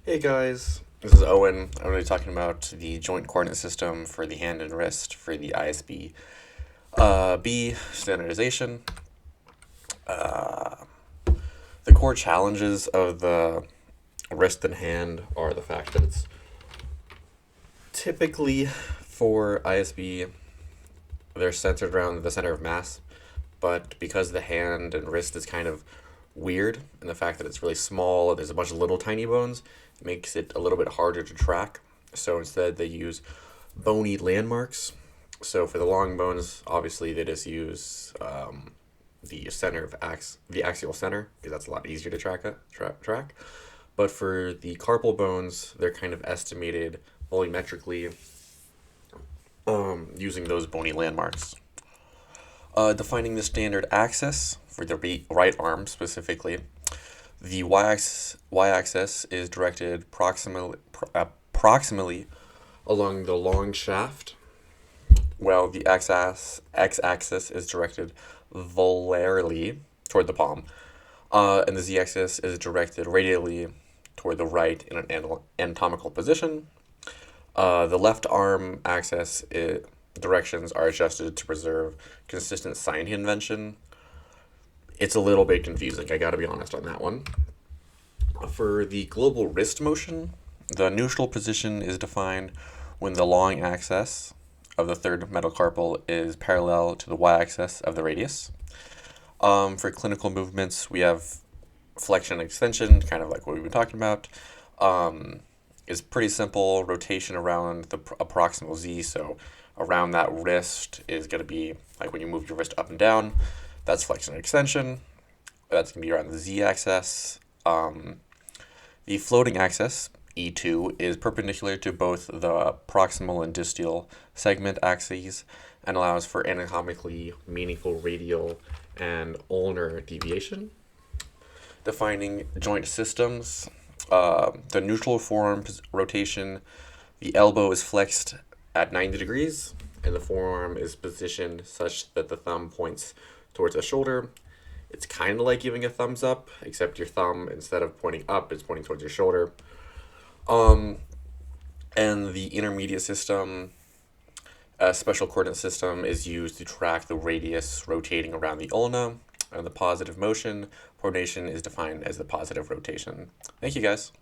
Hey guys, this is Owen. I'm going to be talking about the joint coordinate system for the hand and wrist for the ISB B standardization. Uh, the core challenges of the wrist and hand are the fact that it's typically for ISB, they're centered around the center of mass, but because the hand and wrist is kind of weird and the fact that it's really small and there's a bunch of little tiny bones, it makes it a little bit harder to track. So instead, they use bony landmarks. So for the long bones, obviously they just use the center of the axial center because that's a lot easier to track. But for the carpal bones, they're kind of estimated volumetrically using those bony landmarks. Defining the standard axis for the right arm specifically, the y-axis is directed proximally along the long shaft, while the x-axis is directed volarly toward the palm, and the z-axis is directed radially toward the right in an anatomical position. The left arm axis directions are adjusted to preserve consistent sign convention. It's a little bit confusing, I gotta be honest on that one. For the global wrist motion, the neutral position is defined when the long axis of the third metacarpal is parallel to the y-axis of the radius. For clinical movements, we have flexion and extension, kind of like what we've been talking about. Is pretty simple, rotation around the proximal Z, so around that wrist is going to be like when you move your wrist up and down, that's flexion and extension. That's going to be around the Z-axis. The floating axis, E2, is perpendicular to both the proximal and distal segment axes and allows for anatomically meaningful radial and ulnar deviation. Defining joint systems, the neutral forearm rotation, the elbow is flexed at 90 degrees, and the forearm is positioned such that the thumb points towards the shoulder. It's kind of like giving a thumbs up, except your thumb, instead of pointing up, is pointing towards your shoulder. And the intermediate system, a special coordinate system, is used to track the radius rotating around the ulna, and the positive motion pronation is defined as the positive rotation. Thank you, guys.